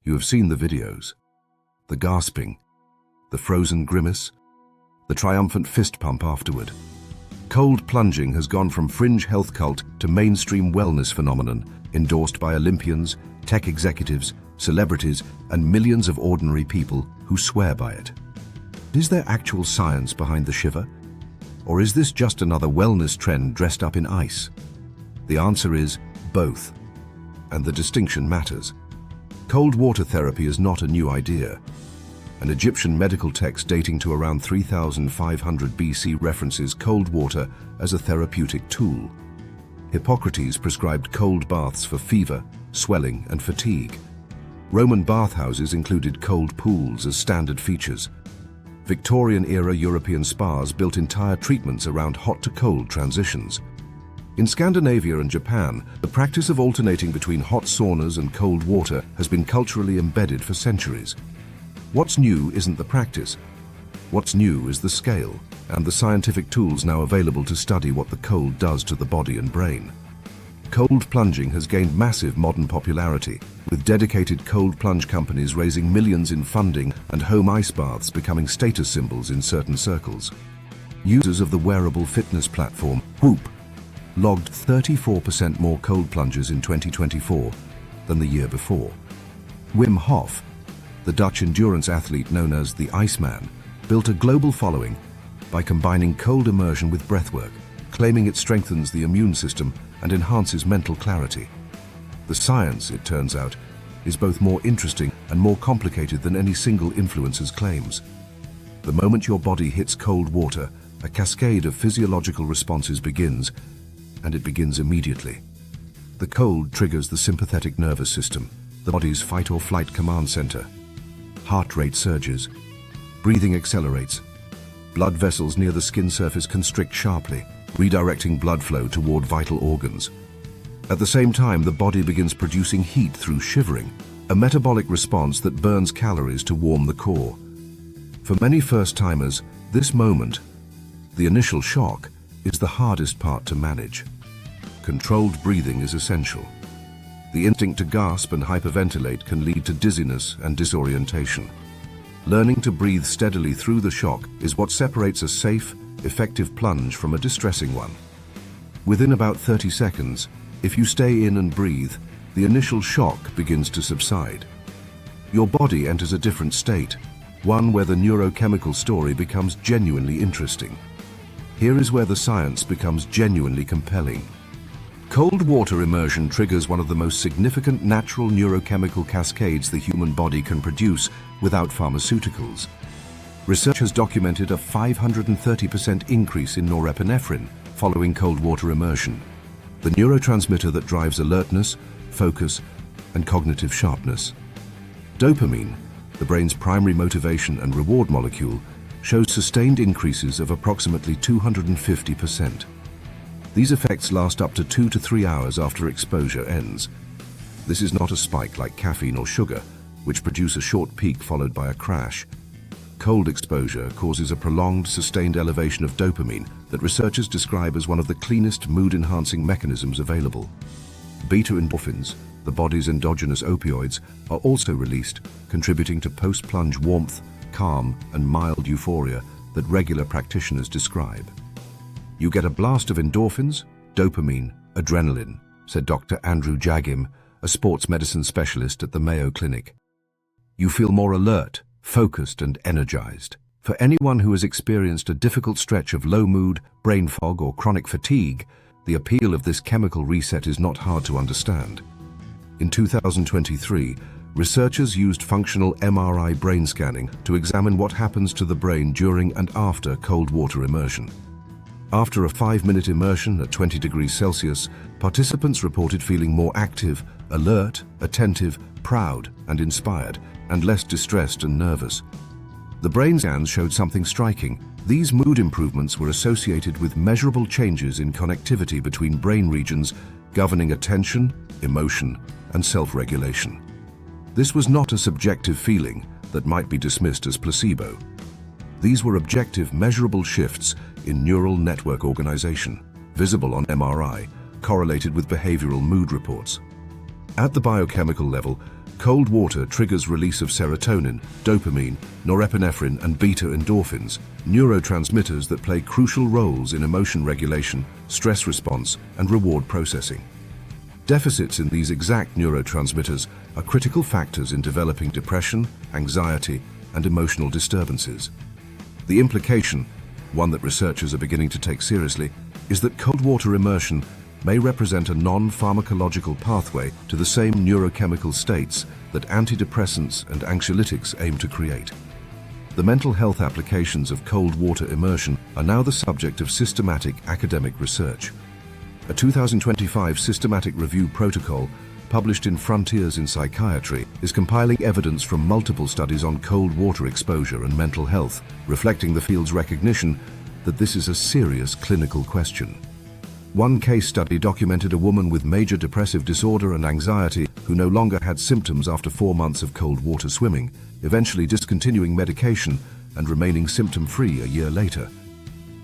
You have seen the videos. The gasping, the frozen grimace, the triumphant fist pump afterward. Cold plunging has gone from fringe health cult to mainstream wellness phenomenon, endorsed by Olympians, tech executives, celebrities, and millions of ordinary people who swear by it. Is there actual science behind the Shiver? Or is this just another wellness trend dressed up in ice? The answer is both, and the distinction matters. Cold water therapy is not a new idea. An Egyptian medical text dating to around 3500 BC references cold water as a therapeutic tool. Hippocrates prescribed cold baths for fever, swelling, and fatigue. Roman bathhouses included cold pools as standard features. Victorian-era European spas built entire treatments around hot-to-cold transitions. In Scandinavia and Japan, the practice of alternating between hot saunas and cold water has been culturally embedded for centuries. What's new isn't the practice. What's new is the scale and the scientific tools now available to study what the cold does to the body and brain. Cold plunging has gained massive modern popularity, with dedicated cold plunge companies raising millions in funding and home ice baths becoming status symbols in certain circles. Users of the wearable fitness platform Whoop logged 34% more cold plunges in 2024 than the year before. Wim Hof, the Dutch endurance athlete known as the Iceman, built a global following by combining cold immersion with breathwork, claiming it strengthens the immune system and enhances mental clarity. The science, it turns out, is both more interesting and more complicated than any single influencer's claims. The moment your body hits cold water, a cascade of physiological responses begins, and it begins immediately. The cold triggers the sympathetic nervous system, the body's fight-or-flight command center. Heart rate surges, breathing accelerates, blood vessels near the skin surface constrict sharply, redirecting blood flow toward vital organs. At the same time, the body begins producing heat through shivering, a metabolic response that burns calories to warm the core. For many first-timers, this moment, the initial shock, is the hardest part to manage. Controlled breathing is essential. The instinct to gasp and hyperventilate can lead to dizziness and disorientation. Learning to breathe steadily through the shock is what separates a safe, effective plunge from a distressing one. Within about 30 seconds, if you stay in and breathe, the initial shock begins to subside. Your body enters a different state, one where the neurochemical story becomes genuinely interesting. Here is where the science becomes genuinely compelling. Cold water immersion triggers one of the most significant natural neurochemical cascades the human body can produce without pharmaceuticals. Research has documented a 530% increase in norepinephrine following cold water immersion, the neurotransmitter that drives alertness, focus, and cognitive sharpness. Dopamine, the brain's primary motivation and reward molecule, shows sustained increases of approximately 250%. These effects last up to 2 to 3 hours after exposure ends. This is not a spike like caffeine or sugar, which produce a short peak followed by a crash. Cold exposure causes a prolonged, sustained elevation of dopamine that researchers describe as one of the cleanest mood-enhancing mechanisms available. Beta endorphins, the body's endogenous opioids, are also released, contributing to post-plunge warmth, calm, and mild euphoria that regular practitioners describe. You get a blast of endorphins, dopamine, adrenaline, said Dr. Andrew Jagim, a sports medicine specialist at the Mayo Clinic. You feel more alert, focused, and energized. For anyone who has experienced a difficult stretch of low mood, brain fog, or chronic fatigue, the appeal of this chemical reset is not hard to understand. In 2023, researchers used functional MRI brain scanning to examine what happens to the brain during and after cold water immersion. After a 5-minute immersion at 20 degrees Celsius, participants reported feeling more active, alert, attentive, proud, and inspired, and less distressed and nervous. The brain scans showed something striking. These mood improvements were associated with measurable changes in connectivity between brain regions governing attention, emotion, and self-regulation. This was not a subjective feeling that might be dismissed as placebo. These were objective, measurable shifts in neural network organization, visible on MRI, correlated with behavioral mood reports. At the biochemical level, Cold water triggers release of serotonin, dopamine, norepinephrine, and beta endorphins, neurotransmitters that play crucial roles in emotion regulation, stress response, and reward processing. Deficits in these exact neurotransmitters are critical factors in developing depression, anxiety, and emotional disturbances. The implication, one that researchers are beginning to take seriously, is that cold water immersion may represent a non-pharmacological pathway to the same neurochemical states that antidepressants and anxiolytics aim to create. The mental health applications of cold water immersion are now the subject of systematic academic research. A 2025 systematic review protocol published in Frontiers in Psychiatry is compiling evidence from multiple studies on cold water exposure and mental health, reflecting the field's recognition that this is a serious clinical question. One case study documented a woman with major depressive disorder and anxiety who no longer had symptoms after 4 months of cold water swimming, eventually discontinuing medication and remaining symptom-free a year later.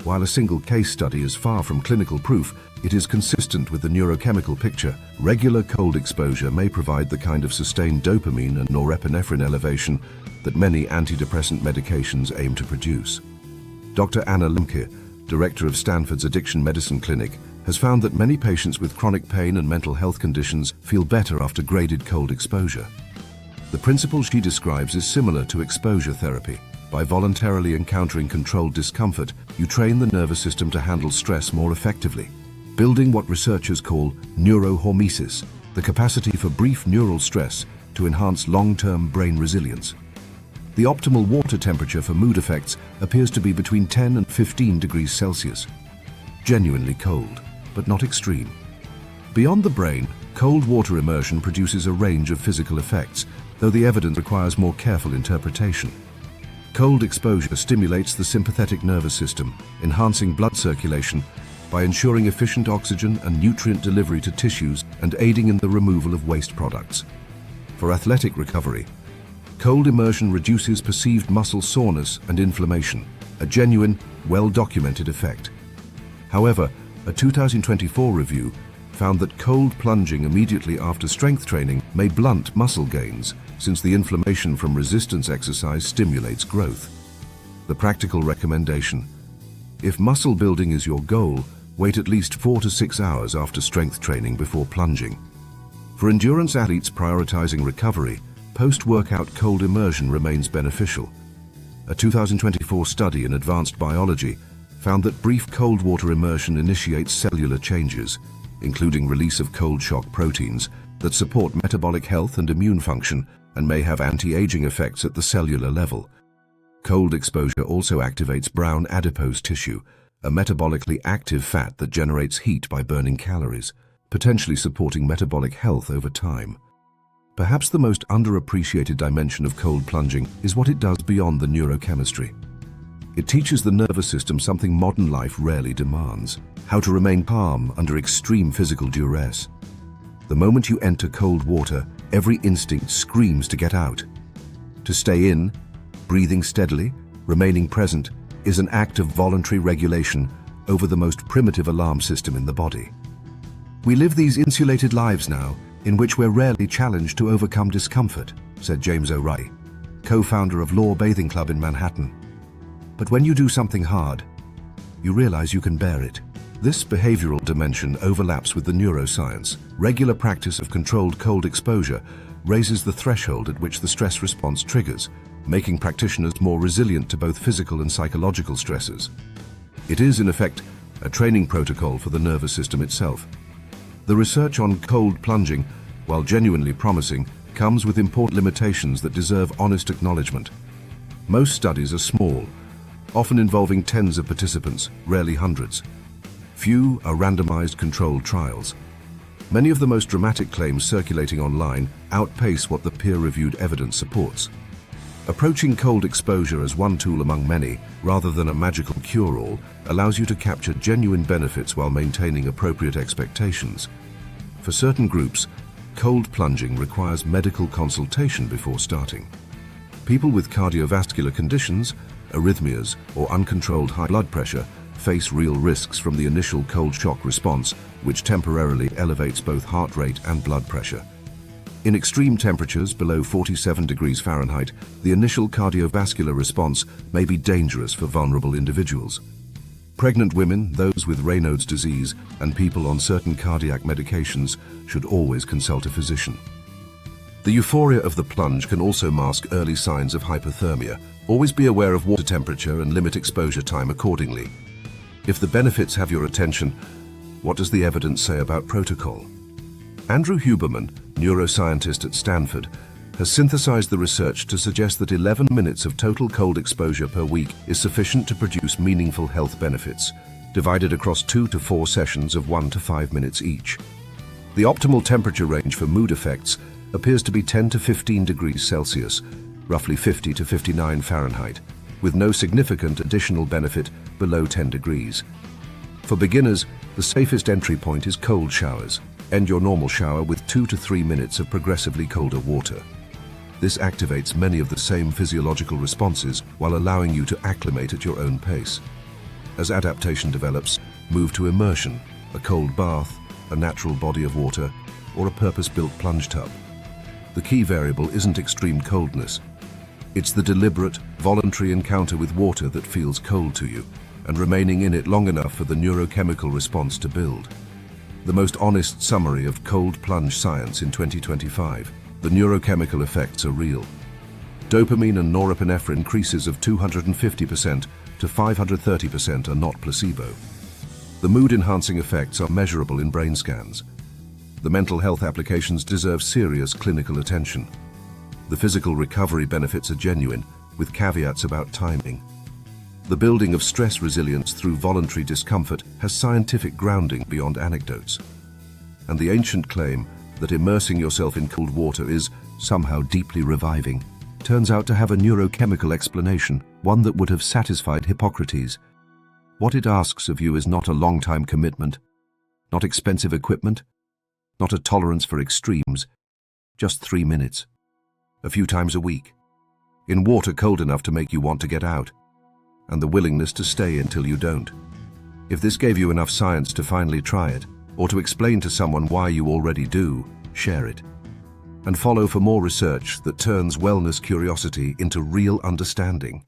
While a single case study is far from clinical proof, it is consistent with the neurochemical picture. Regular cold exposure may provide the kind of sustained dopamine and norepinephrine elevation that many antidepressant medications aim to produce. Dr. Anna Lemke, director of Stanford's Addiction Medicine Clinic, has found that many patients with chronic pain and mental health conditions feel better after graded cold exposure. The principle she describes is similar to exposure therapy. By voluntarily encountering controlled discomfort, you train the nervous system to handle stress more effectively, building what researchers call neurohormesis, the capacity for brief neural stress to enhance long-term brain resilience. The optimal water temperature for mood effects appears to be between 10 and 15 degrees Celsius. Genuinely cold, but not extreme. Beyond the brain, cold water immersion produces a range of physical effects, though the evidence requires more careful interpretation. Cold exposure stimulates the sympathetic nervous system, enhancing blood circulation by ensuring efficient oxygen and nutrient delivery to tissues and aiding in the removal of waste products. For athletic recovery, cold immersion reduces perceived muscle soreness and inflammation, a genuine, well-documented effect. However, a 2024 review found that cold plunging immediately after strength training may blunt muscle gains, since the inflammation from resistance exercise stimulates growth. The practical recommendation: if muscle building is your goal, wait at least 4 to 6 hours after strength training before plunging. For endurance athletes prioritizing recovery, post-workout cold immersion remains beneficial. A 2024 study in Advanced Biology found that brief cold water immersion initiates cellular changes, including release of cold shock proteins that support metabolic health and immune function and may have anti-aging effects at the cellular level. Cold exposure also activates brown adipose tissue, a metabolically active fat that generates heat by burning calories, potentially supporting metabolic health over time. Perhaps the most underappreciated dimension of cold plunging is what it does beyond the neurochemistry. It teaches the nervous system something modern life rarely demands: how to remain calm under extreme physical duress. The moment you enter cold water, every instinct screams to get out. To stay in, breathing steadily, remaining present, is an act of voluntary regulation over the most primitive alarm system in the body. We live these insulated lives now, in which we're rarely challenged to overcome discomfort, said James O'Reilly, co-founder of Law Bathing Club in Manhattan. But when you do something hard, you realize you can bear it. This behavioral dimension overlaps with the neuroscience. Regular practice of controlled cold exposure raises the threshold at which the stress response triggers, making practitioners more resilient to both physical and psychological stresses. It is, in effect, a training protocol for the nervous system itself. The research on cold plunging, while genuinely promising, comes with important limitations that deserve honest acknowledgement. Most studies are small, often involving tens of participants, rarely hundreds. Few are randomized controlled trials. Many of the most dramatic claims circulating online outpace what the peer-reviewed evidence supports. Approaching cold exposure as one tool among many, rather than a magical cure-all, allows you to capture genuine benefits while maintaining appropriate expectations. For certain groups, cold plunging requires medical consultation before starting. People with cardiovascular conditions, arrhythmias, or uncontrolled high blood pressure face real risks from the initial cold shock response, which temporarily elevates both heart rate and blood pressure. In extreme temperatures below 47 degrees Fahrenheit, the initial cardiovascular response may be dangerous for vulnerable individuals. Pregnant women, those with Raynaud's disease, and people on certain cardiac medications should always consult a physician. The euphoria of the plunge can also mask early signs of hypothermia. Always be aware of water temperature and limit exposure time accordingly. If the benefits have your attention, what does the evidence say about protocol? Andrew Huberman, neuroscientist at Stanford, has synthesized the research to suggest that 11 minutes of total cold exposure per week is sufficient to produce meaningful health benefits, divided across 2 to 4 sessions of 1 to 5 minutes each. The optimal temperature range for mood effects appears to be 10 to 15 degrees Celsius, roughly 50 to 59 Fahrenheit, with no significant additional benefit below 10 degrees. For beginners, the safest entry point is cold showers. End your normal shower with 2 to 3 minutes of progressively colder water. This activates many of the same physiological responses while allowing you to acclimate at your own pace. As adaptation develops, move to immersion, a cold bath, a natural body of water, or a purpose-built plunge tub. The key variable isn't extreme coldness. It's the deliberate, voluntary encounter with water that feels cold to you, and remaining in it long enough for the neurochemical response to build. The most honest summary of cold plunge science in 2025. The neurochemical effects are real. Dopamine and norepinephrine increases of 250% to 530% are not placebo. The mood-enhancing effects are measurable in brain scans. The mental health applications deserve serious clinical attention. The physical recovery benefits are genuine, with caveats about timing. The building of stress resilience through voluntary discomfort has scientific grounding beyond anecdotes. And the ancient claim that immersing yourself in cold water is somehow deeply reviving turns out to have a neurochemical explanation, one that would have satisfied Hippocrates. What it asks of you is not a long-time commitment, not expensive equipment, not a tolerance for extremes, just 3 minutes, a few times a week, in water cold enough to make you want to get out, and the willingness to stay until you don't. If this gave you enough science to finally try it, or to explain to someone why you already do, share it. And follow for more research that turns wellness curiosity into real understanding.